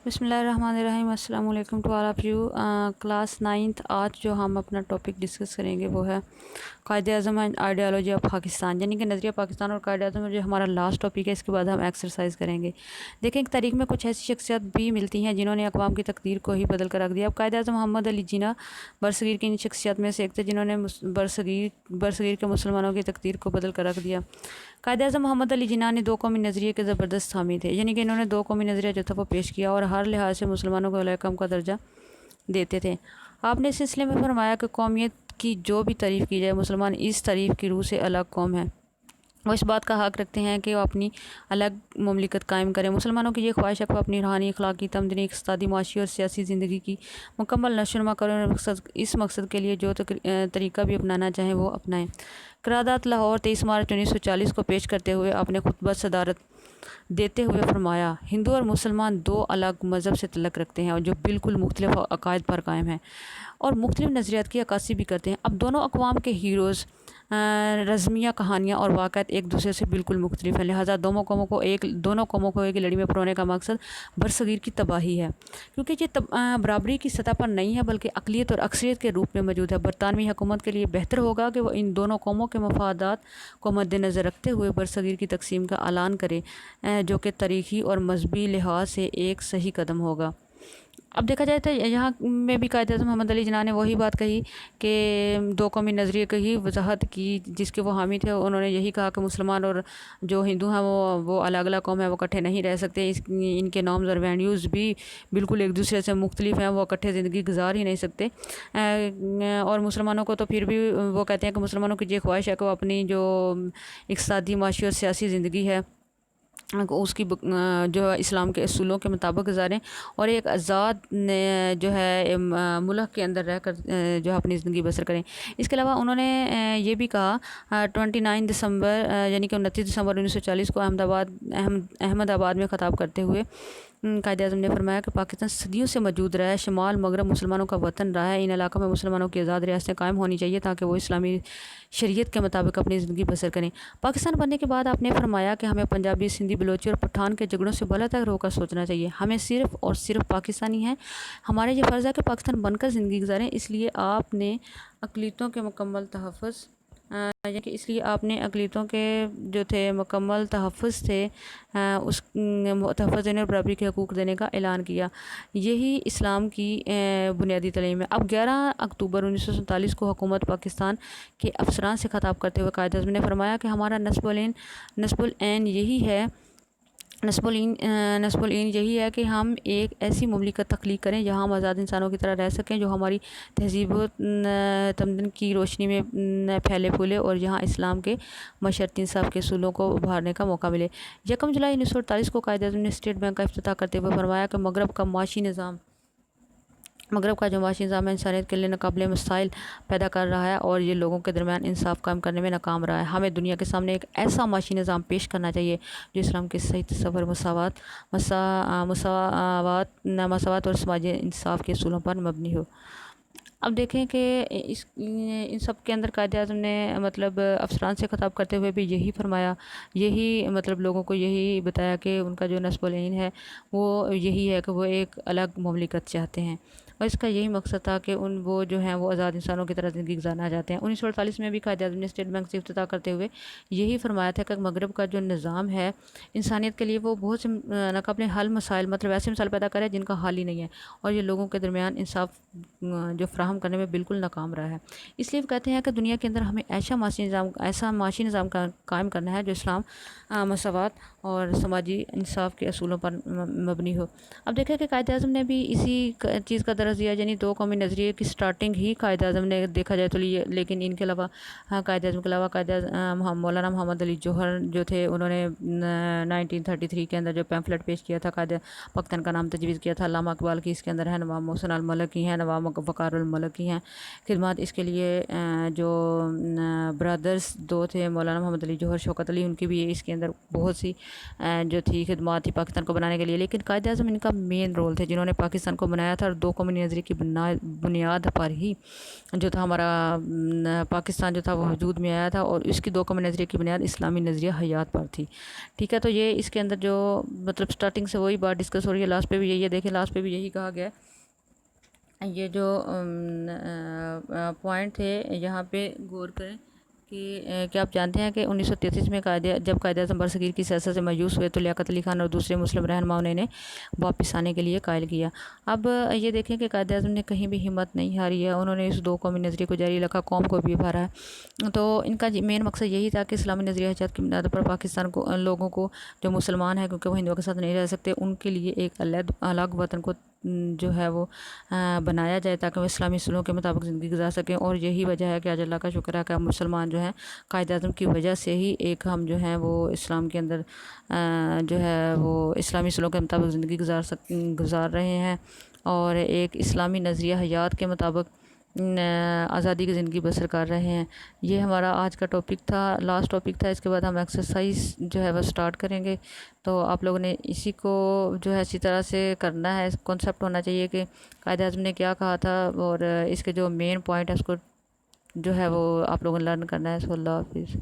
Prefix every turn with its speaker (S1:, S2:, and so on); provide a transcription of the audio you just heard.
S1: بسم اللہ الرحمن الرحیم۔ السلام علیکم to all of you. Class 9th آج جو ہم اپنا ٹاپک ڈسکس کریں گے وہ ہے Quaid Azam and ideology of Pakistan, یعنی کہ نظریہ پاکستان اور قائد اعظم جو ہمارا لاسٹ ٹاپک ہے۔ اس کے بعد ہم ایکسرسائز کریں گے۔ دیکھیں کہ تاریخ میں کچھ ایسی شخصیات بھی ملتی ہیں جنہوں نے اقوام کی تقدیر کو ہی بدل کر رکھ دیا۔ اب قائد اعظم محمد علی جناح برصغیر کی ان شخصیات میں سے ایک تھے جنہوں نے برصغیر کے مسلمانوں کی تقدیر کو بدل کر رکھ دیا۔ قائد اعظم محمد علی جناح نے دو قومی نظریے کے زبردست حامی تھے، یعنی کہ انہوں نے دو قومی نظریہ جو تھا وہ پیش کیا اور ہر لحاظ سے مسلمانوں کو اعلیٰ کا درجہ دیتے تھے۔ آپ نے اس سلسلے میں فرمایا کہ قومیت کی جو بھی تعریف کی جائے، مسلمان اس تعریف کی روح سے الگ قوم ہے۔ وہ اس بات کا حق رکھتے ہیں کہ وہ اپنی الگ مملکت قائم کریں۔ مسلمانوں کی یہ خواہش ہے کہ وہ اپنی روحانی، اخلاقی، تمدنی، اقتصادی، معاشی اور سیاسی زندگی کی مکمل نشو و نما کریں اور اس مقصد کے لیے جو طریقہ بھی اپنانا چاہیں وہ اپنائیں۔ قرارداد لاہور 23 مارچ 1940 کو پیش کرتے ہوئے آپ نے خطبہ صدارت دیتے ہوئے فرمایا، ہندو اور مسلمان دو الگ مذہب سے تعلق رکھتے ہیں اور جو بالکل مختلف عقائد پر قائم ہیں اور مختلف نظریات کی عکاسی بھی کرتے ہیں۔ اب دونوں اقوام کے ہیروز، رزمیہ کہانیاں اور واقعات ایک دوسرے سے بالکل مختلف ہیں، لہٰذا دونوں قوموں کو ایک لڑی میں پرونے کا مقصد برصغیر کی تباہی ہے، کیونکہ یہ برابری کی سطح پر نہیں ہے بلکہ اقلیت اور اکثریت کے روپ میں موجود ہے۔ برطانوی حکومت کے لیے بہتر ہوگا کہ وہ ان دونوں قوموں کے مفادات کو مد نظر رکھتے ہوئے برصغیر کی تقسیم کا اعلان کرے، جو کہ تاریخی اور مذہبی لحاظ سے ایک صحیح قدم ہوگا۔ اب دیکھا جائے تو یہاں میں بھی قائد اعظم محمد علی جناح نے وہی بات کہی کہ دو قومی نظریے کی ہی وضاحت کی جس کے وہ حامی تھے۔ انہوں نے یہی کہا کہ مسلمان اور جو ہندو ہیں وہ الگ الگ قوم ہیں، وہ اکٹھے نہیں رہ سکتے، ان کے نارمز اور ویلیوز بھی بالکل ایک دوسرے سے مختلف ہیں، وہ اکٹھے زندگی گزار ہی نہیں سکتے۔ اور مسلمانوں کو تو پھر بھی وہ کہتے ہیں کہ مسلمانوں کی یہ خواہش ہے کہ وہ اپنی جو اقتصادی، معاشی اور سیاسی زندگی ہے اس کی جو اسلام کے اصولوں کے مطابق گزاریں اور ایک آزاد جو ہے ملک کے اندر رہ کر جو ہے اپنی زندگی بسر کریں۔ اس کے علاوہ انہوں نے یہ بھی کہا 29 دسمبر یعنی کہ 29 دسمبر 1940 کو احمد آباد میں خطاب کرتے ہوئے قائد اعظم نے فرمایا کہ پاکستان صدیوں سے موجود رہا ہے، شمال مغرب مسلمانوں کا وطن رہا ہے، ان علاقوں میں مسلمانوں کی آزاد ریاستیں قائم ہونی چاہیے تاکہ وہ اسلامی شریعت کے مطابق اپنی زندگی بسر کریں۔ پاکستان بننے کے بعد آپ نے فرمایا کہ ہمیں پنجابی، سندھی، بلوچی اور پٹھان کے جھگڑوں سے بالا تر ہو کر سوچنا چاہیے۔ ہمیں صرف اور صرف پاکستانی ہیں، ہمارا یہ فرض ہے کہ پاکستان بن کر زندگی گزاریں۔ اس لیے آپ نے اقلیتوں کے مکمل جو تھے مکمل تحفظ تھے، اس تحفظ دینے اور برابری کے حقوق دینے کا اعلان کیا۔ یہی اسلام کی بنیادی تعلیم ہے۔ اب 11 اکتوبر 1947 کو حکومت پاکستان کے افسران سے خطاب کرتے ہوئے قائد اعظم نے فرمایا کہ ہمارا نصب العین یہی ہے کہ ہم ایک ایسی مملکت تخلیق کریں جہاں ہم آزاد انسانوں کی طرح رہ سکیں، جو ہماری تہذیب و تمدن کی روشنی میں پھیلے پھولے اور جہاں اسلام کے معاشرتی انصاف کے اصولوں کو ابھارنے کا موقع ملے۔ 1 جولائی 1948 کو قائد اعظم نے اسٹیٹ بینک کا افتتاح کرتے ہوئے فرمایا کہ مغرب کا جو معاشی نظام ہے انسانیت کے لیے ناقابل مسائل پیدا کر رہا ہے اور یہ لوگوں کے درمیان انصاف قائم کرنے میں ناکام رہا ہے۔ ہمیں دنیا کے سامنے ایک ایسا معاشی نظام پیش کرنا چاہیے جو اسلام کے صحیح تصور، مساوات اور سماجی انصاف کے اصولوں پر مبنی ہو۔ اب دیکھیں کہ ان سب کے اندر قائد اعظم نے افسران سے خطاب کرتے ہوئے بھی یہی فرمایا، یہی لوگوں کو یہی بتایا کہ ان کا جو نصب العین ہے وہ یہی ہے کہ وہ ایک الگ مملکت چاہتے ہیں اور اس کا یہی مقصد تھا کہ وہ جو ہیں وہ آزاد انسانوں کی طرح زندگی گزارنا چاہتے ہیں۔ 1948 میں بھی قائد اعظم نے اسٹیٹ بینک سے افتتاح کرتے ہوئے یہی فرمایا تھا کہ مغرب کا جو نظام ہے انسانیت کے لیے وہ بہت سے ناقابل حل مسائل ایسے مسائل پیدا کرے جن کا حل ہی نہیں ہے اور یہ لوگوں کے درمیان انصاف جو فراہم کرنے میں بالکل ناکام رہا ہے۔ اس لیے وہ کہتے ہیں کہ دنیا کے اندر ہمیں ایسا معاشی نظام قائم کرنا ہے جو اسلام، مساوات اور سماجی انصاف کے اصولوں پر مبنی ہو۔ اب دیکھیں کہ قائد اعظم نے بھی اسی چیز کا درس دیا، یعنی دو قومی نظریے کی سٹارٹنگ ہی قائد اعظم نے دیکھا جائے تو لیکن ان کے علاوہ قائد اعظم مولانا محمد علی جوہر جو تھے انہوں نے 1933 کے اندر جو پیمفلٹ پیش کیا تھا، قائد پاکستان کا نام تجویز کیا تھا۔ علامہ اقبال کی اس کے اندر ہے، نواب محسن الملک کی ہیں، نواب وقار الملک کی ہیں خدمات۔ اس کے لیے جو برادرز دو تھے مولانا محمد علی جوہر، شوکت علی، ان کی بھی اس کے اندر بہت سی جو تھی خدمات تھی پاکستان کو بنانے کے لیے، لیکن قائد اعظم ان کا مین رول تھے جنہوں نے پاکستان کو بنایا تھا، اور دو قومی نظریے کی بنیاد پر ہی جو تھا ہمارا پاکستان جو تھا وہ وجود میں آیا تھا، اور اس کی دو قومی نظریے کی بنیاد اسلامی نظریہ حیات پر تھی، ٹھیک ہے۔ تو یہ اس کے اندر جو مطلب سٹارٹنگ سے وہی بات ڈسکس ہو رہی ہے، لاسٹ پہ بھی یہی ہے، دیکھیں لاسٹ پہ بھی یہی کہا گیا ہے۔ یہ جو پوائنٹ تھے یہاں پہ غور کریں کہ کیا آپ جانتے ہیں کہ 1933 میں جب قائد اعظم برصغیر کی سیاست سے مایوس ہوئے تو لیاقت علی خان اور دوسرے مسلم رہنماؤں نے انہیں واپس آنے کے لیے قائل کیا۔ اب یہ دیکھیں کہ قائد اعظم نے کہیں بھی ہمت نہیں ہاری ہے، انہوں نے اس دو قومی نظریے کو جاری رکھا، قوم کو بھی ابھارا ہے۔ تو ان کا مین مقصد یہی تھا کہ اسلامی نظریہ حیات کی بنیاد پر پاکستان کو لوگوں کو جو مسلمان ہیں کیونکہ وہ ہندوؤں کے ساتھ نہیں رہ سکتے، ان کے لیے ایک الگ وطن کو جو ہے وہ بنایا جائے تاکہ وہ اسلامی اصولوں کے مطابق زندگی گزار سکیں۔ اور یہی وجہ ہے کہ آج اللہ کا شکر ہے کہ ہم مسلمان جو ہیں قائد اعظم کی وجہ سے ہی ایک ہم جو ہیں وہ اسلام کے اندر جو ہے وہ اسلامی اصولوں کے مطابق زندگی گزار رہے ہیں، اور ایک اسلامی نظریہ حیات کے مطابق آزادی کی زندگی بسر کر رہے ہیں۔ یہ ہمارا آج کا ٹاپک تھا، لاسٹ ٹاپک تھا۔ اس کے بعد ہم ایکسرسائز جو ہے وہ سٹارٹ کریں گے، تو آپ لوگوں نے اسی کو جو ہے اسی طرح سے کرنا ہے۔ کانسیپٹ ہونا چاہیے کہ قائد اعظم نے کیا کہا تھا، اور اس کے جو مین پوائنٹ ہے اس کو جو ہے وہ آپ لوگوں نے لرن کرنا ہے۔ اللہ حافظ۔